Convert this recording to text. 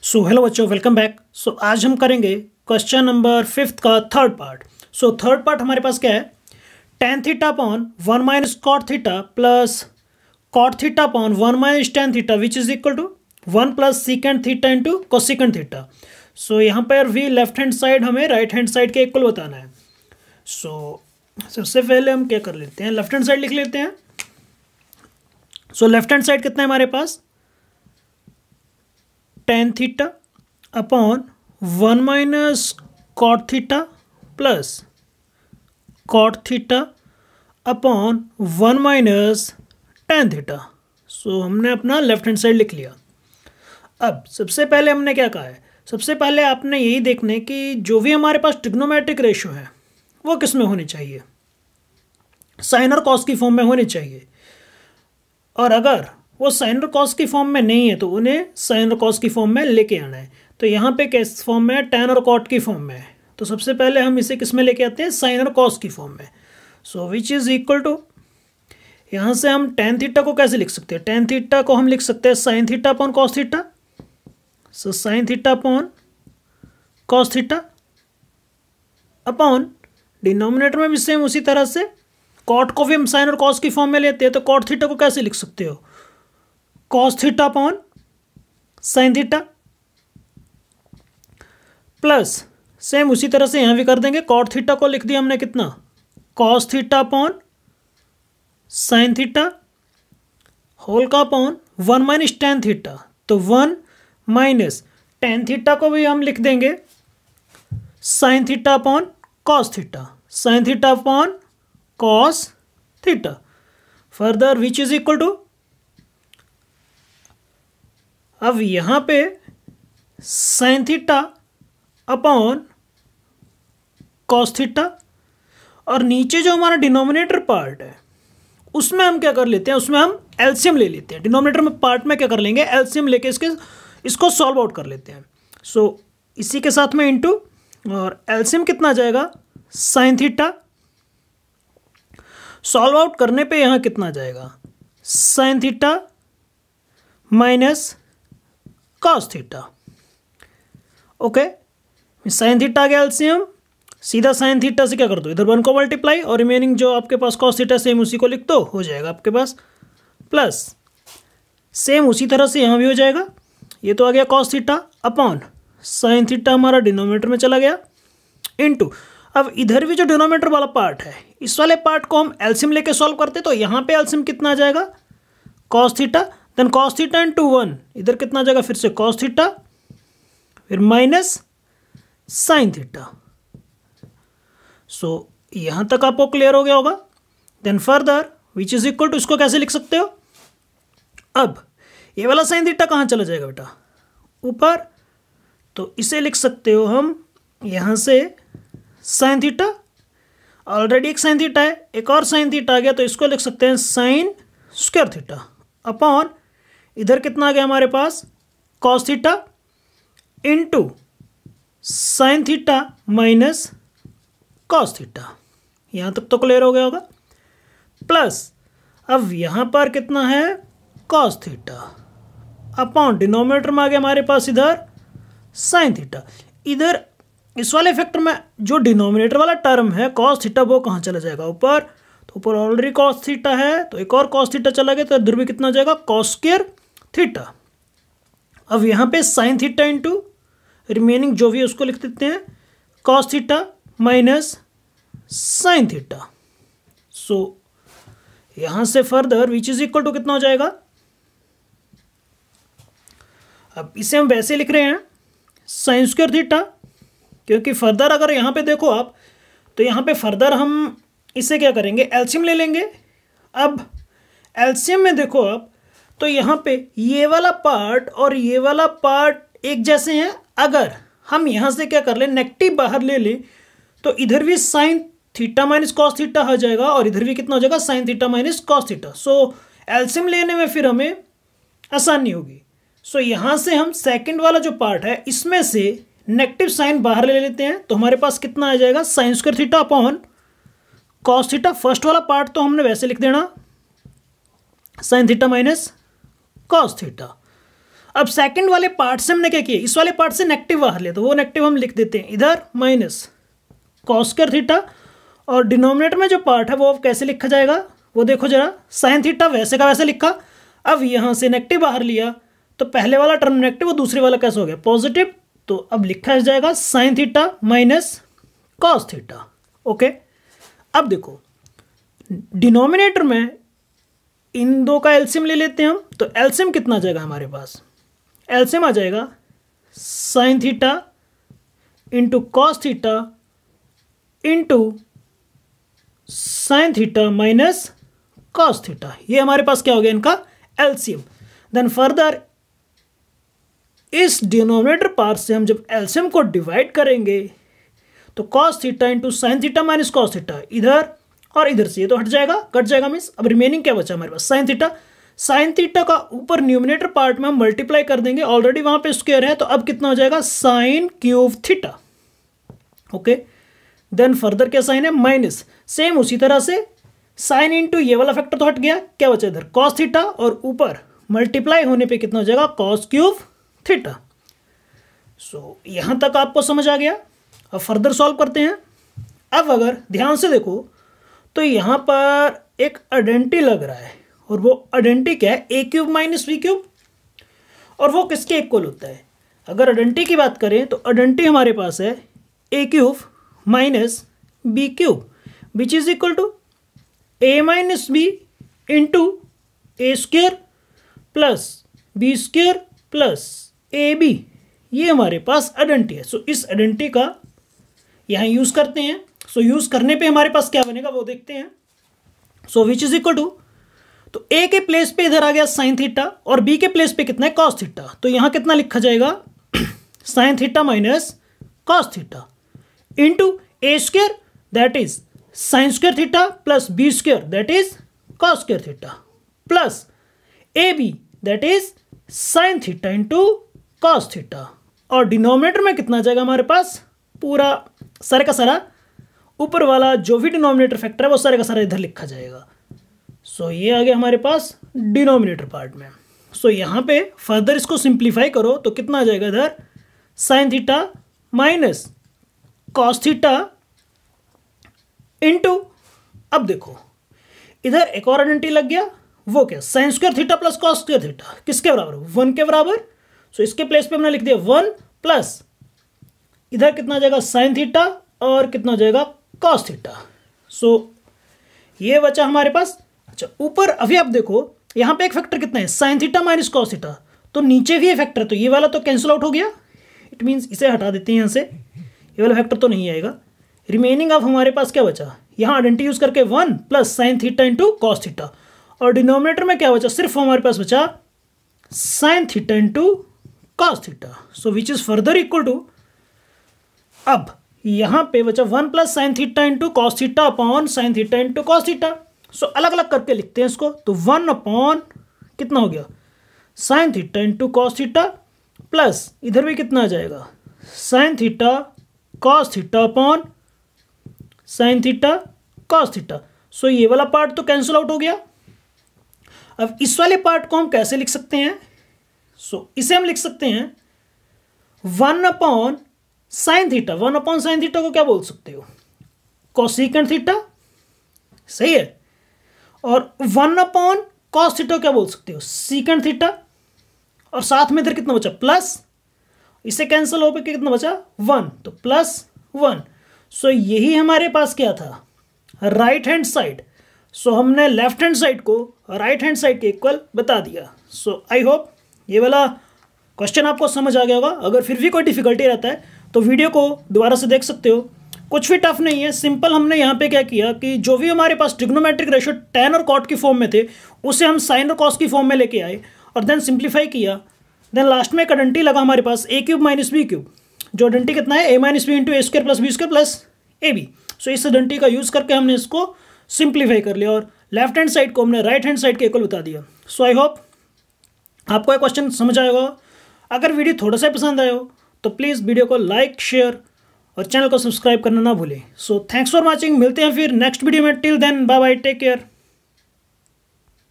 So hello बच्चों, welcome back. आज हम करेंगे क्वेश्चन नंबर 5 का थर्ड पार्ट। थर्ड पार्ट हमारे पास क्या है, tan theta upon 1 minus cot theta plus cot theta upon 1 minus tan theta which is equal to 1 plus secant theta into cosecant theta. यहाँ पर भी लेफ्ट हैंड साइड हमें right hand side के equal बताना है। सबसे पहले हम क्या कर लेते हैं, लेफ्ट हैंड साइड लिख लेते हैं। लेफ्ट हैंड साइड कितना है हमारे पास, tan theta upon 1 minus cot theta plus cot theta upon 1 minus tan theta. हमने अपना लेफ्ट हैंड साइड लिख लिया। अब सबसे पहले हमने क्या कहा है, सबसे पहले आपने यही देखना है कि जो भी हमारे पास ट्रिग्नोमेट्रिक रेशियो है वो किस में होनी चाहिए, साइन और कॉस की फॉर्म में होनी चाहिए। और अगर वो साइन और कॉस की फॉर्म में नहीं है तो उन्हें साइन और कॉस की फॉर्म में लेके आना है। तो यहाँ पे किस फॉर्म में है, टैन और कॉट की फॉर्म में है। तो सबसे पहले हम इसे किस में लेके आते हैं, साइन और कॉस की फॉर्म में। विच इज इक्वल टू, यहाँ से हम टैन थीटा को कैसे लिख सकते हैं, टैन थीटा को हम लिख सकते हैं sign theta upon cos theta. Sine theta upon cos theta upon denominator में भी सेम उसी तरह से कॉट को भी हम साइन और कॉस की फॉर्म में लेते हैं। तो कॉट थीटा को कैसे लिख सकते हो, cos theta upon sine theta plus same उसी तरह से यहां भी कर देंगे। कॉट थीटा को लिख दिया हमने कितना, cos theta upon sine theta whole का अपॉन 1 माइनस टैन थीटा। तो 1 माइनस टैन थीटा को भी हम लिख देंगे sine theta upon cos theta, sine theta upon cos theta. Further which is equal to, अब यहां पे sine theta upon cos theta और नीचे जो हमारा डिनोमिनेटर पार्ट है उसमें हम क्या कर लेते हैं, उसमें हम एलसीएम ले लेते हैं। डिनोमिनेटर में पार्ट में क्या कर लेंगे, एलसीएम लेके इसको सॉल्व आउट कर लेते हैं। इसी के साथ में इनटू, और एलसीएम कितना आ जाएगा, साइन थीटा। सॉल्व आउट करने पे यहां कितना आ जाएगा, sine theta minus cos theta. Okay, sine theta आ गया एलसीएम, सीधा साइन थीटा से क्या कर दो, इधर 1 को मल्टीप्लाई और रिमेनिंग जो आपके पास कॉस थीटा सेम उसी को लिख दो, हो जाएगा आपके पास प्लस सेम उसी तरह से यहाँ भी हो जाएगा। ये तो आ गया cos theta upon sine theta, हमारा डिनोमिनेटर में चला गया इनटू, अब इधर भी जो डिनोमिनेटर वाला पार्ट है इस वाले पार्ट को हम एलसीएम लेके सॉल्व करते, तो यहाँ पे एलसीएम कितना आ जाएगा, cos theta, then cos theta into 1, इधर कितना आ जाएगा फिर से कॉस थीटा, फिर माइनस साइन थीटा। यहां तक आपको क्लियर हो गया होगा। Then further which is equal to, इसको कैसे लिख सकते हो, अब ये वाला साइन थीटा कहाँ चला जाएगा बेटा, ऊपर। तो इसे लिख सकते हो हम यहां से साइन थीटा, ऑलरेडी एक साइन थीटा है, एक और साइन थीटा आ गया, तो इसको लिख सकते हैं साइन स्क्वायर थीटा अपॉन इधर कितना आ गया हमारे पास, cos theta into sine theta minus cos theta. यहां तक तो क्लियर हो गया होगा। प्लस अब यहां पर कितना है, कॉस थीटा अपॉन डिनोमिनेटर में आ गया हमारे पास इधर साइन थीटा। इधर इस वाले फैक्टर में जो डिनोमिनेटर वाला टर्म है कॉस थीटा, वो कहाँ चला जाएगा, ऊपर। तो ऊपर ऑलरेडी कॉस थीटा है, तो एक और कॉस थीटा चला गया, तो इधर भी कितना जाएगा, कॉस स्क्वायर थीटा। अब यहाँ पे साइन थीटा इंटू रिमेनिंग जो भी है उसको लिख देते हैं cos theta minus sine theta. यहां से further which is equal to कितना हो जाएगा, अब इसे हम वैसे लिख रहे हैं साइन स्क्वायर थीटा, क्योंकि फर्दर अगर यहाँ पे देखो आप, तो यहाँ पे फर्दर हम इसे क्या करेंगे, एलसीएम ले लेंगे। अब एलसीएम में देखो आप, तो यहाँ पे ये वाला पार्ट और ये वाला पार्ट एक जैसे हैं। अगर हम यहाँ से क्या कर ले, नेगेटिव बाहर ले ले, तो इधर भी sine theta minus cos theta आ जाएगा और इधर भी कितना हो जाएगा, sine theta minus cos theta. LCM लेने में फिर हमें आसानी होगी। यहाँ से हम सेकंड वाला जो पार्ट है इसमें से नेगेटिव साइन बाहर ले लेते हैं, तो हमारे पास कितना आ जाएगा, sine square theta upon cos theta. First वाला पार्ट तो हमने वैसे लिख देना sign theta minus cos theta. अब सेकंड वाले पार्ट से हमने क्या किया, इस वाले पार्ट से नेगेटिव बाहर लिया, तो वो नेगेटिव हम लिख देते हैं इधर माइनस कॉस स्क्वायर थीटा, और डिनोमिनेटर में जो पार्ट है वो अब कैसे लिखा जाएगा वो देखो जरा, साइन थीटा वैसे का वैसे लिखा। अब यहाँ से नेगेटिव बाहर लिया तो पहले वाला टर्म नेगेटिव और दूसरे वाला कैसे हो गया पॉजिटिव, तो अब लिखा जाएगा sine theta minus cos theta. Okay, अब देखो डिनोमिनेटर में इन दो का एलसीएम ले लेते हैं हम, तो एलसीएम कितना आ जाएगा हमारे पास, एलसीएम आ जाएगा sine theta into cos theta into sine theta minus cos theta. ये हमारे पास क्या हो गया इनका एलसीएम। देन फर्दर इस डिनोमिनेटर पार्ट से हम जब एलसीएम को डिवाइड करेंगे तो cos theta into sine theta minus cos theta, इधर और इधर से ये तो हट जाएगा, कट जाएगा मीन्स अब रिमेनिंग क्या बचा हमारे पास साइन थीटा। साइन थीटा का ऊपर न्यूमिनेटर पार्ट में हम मल्टीप्लाई कर देंगे, ऑलरेडी वहां पे स्क्वायर है, तो अब कितना हो जाएगा sine cube theta. Okay, then further क्या साइन है माइनस, सेम उसी तरह से साइन इंटू ये वाला फैक्टर तो हट गया, क्या बचा इधर कॉस थीटा, और ऊपर मल्टीप्लाई होने पे कितना हो जाएगा कॉस क्यूब थीटा। सो यहां तक आपको समझ आ गया। अब फर्दर सॉल्व करते हैं। अब अगर ध्यान से देखो तो यहां पर एक आइडेंटिटी लग रहा है, और वो आइडेंटिटी क्या है A cube minus B cube, और वो किसके इक्वल होता है। अगर आइडेंटिटी की बात करें तो आइडेंटिटी हमारे पास है A cube minus B cube which is equal to A minus B into A square plus B square plus A B. ये हमारे पास आइडेंटिटी है। सो इस आइडेंटिटी का यहाँ यूज़ करते हैं। सो यूज़ करने पे हमारे पास क्या बनेगा वो देखते हैं। सो विच इज इक्वल टू, तो ए के प्लेस पे इधर आ गया साइन थीटा और बी के प्लेस पे कितना है कॉस थीटा, तो यहाँ कितना लिखा जाएगा sine theta minus cos theta into A square that is sine square theta plus B square that is cos square theta plus A b that is sine theta into cos theta, और denominator में कितना आ जाएगा हमारे पास पूरा सारे का सारा ऊपर वाला जो भी डिनोमिनेटर फैक्टर है वो सारे का सारा इधर लिखा जाएगा। सो ये आ गया हमारे पास डिनोमिनेटर पार्ट में। सो यहाँ पे फर्दर इसको सिंप्लीफाई करो तो कितना आ जाएगा इधर sign theta minus cos theta into, अब देखो इधर एक और आइडेंटिटी लग गया, वो क्या sine square theta plus cos square theta किसके बराबर 1 के बराबर। सो इसके प्लेस पे हमने लिख दिया 1 प्लस इधर कितना आ जाएगा साइन थीटा और कितना हो जाएगा कॉस थीटा। सो ये बचा हमारे पास। अच्छा ऊपर अभी आप देखो यहाँ पे एक फैक्टर कितना है sign theta minus cos theta, तो नीचे भी ये फैक्टर, तो ये वाला तो कैंसिल आउट हो गया, इट मीन्स इसे हटा देते हैं यहाँ से, ये वाला फैक्टर तो नहीं आएगा। रिमेनिंग अब हमारे पास क्या बचा, यहाँ आइडेंटिटी यूज करके 1 plus sine theta into cos theta, और डिनोमिनेटर में क्या बचा सिर्फ हमारे पास बचा sine theta into cos theta. So which is further equal to, अब यहाँ पे बचा 1 plus sine theta into cos theta upon sine theta into cos theta. So अलग अलग करके लिखते हैं इसको, तो 1 अपॉन कितना हो गया sine theta into cos theta plus इधर भी कितना आ जाएगा sine theta cos theta upon sine theta cos theta. So ये वाला पार्ट तो कैंसिल आउट हो गया। अब इस वाले पार्ट को हम कैसे लिख सकते हैं, सो इसे हम लिख सकते हैं 1 upon sine theta. 1 upon sine theta को क्या बोल सकते हो कोसेकेंट थीटा, सही है, और 1 अपॉन कॉस थीटा क्या बोल सकते हो सीकेंट थीटा, और साथ में इधर कितना बचा प्लस, इसे कैंसिल हो पे कितना बचा 1, तो प्लस 1। सो यही हमारे पास क्या था राइट हैंड साइड। सो हमने लेफ्ट हैंड साइड को राइट हैंड साइड के इक्वल बता दिया। सो आई होप ये वाला क्वेश्चन आपको समझ आ गया होगा। अगर फिर भी कोई डिफिकल्टी रहता है तो वीडियो को दोबारा से देख सकते हो, कुछ भी टफ नहीं है, सिंपल। हमने यहाँ पे क्या किया कि जो भी हमारे पास ट्रिग्नोमेट्रिक रेशियो tan और cot की फॉर्म में थे उसे हम साइन और कॉस की फॉर्म में लेके आए और देन सिंप्लीफाई किया। देन लास्ट में एक आइडेंटिटी लगा हमारे पास A cube minus B cube, जो आइडेंटिटी कितना है A minus B into A square plus B square plus A B. So इस आइडेंटिटी का यूज़ करके हमने इसको सिंप्लीफाई कर लिया और लेफ्ट हैंड साइड को हमने राइट हैंड साइड के इक्वल बता दिया। सो आई होप आपको ये क्वेश्चन समझ आएगा। अगर वीडियो थोड़ा सा पसंद आया हो तो प्लीज़ वीडियो को लाइक शेयर और चैनल को सब्सक्राइब करना ना भूलें। सो थैंक्स फॉर वॉचिंग, मिलते हैं फिर नेक्स्ट वीडियो में। Till then bye bye, take care.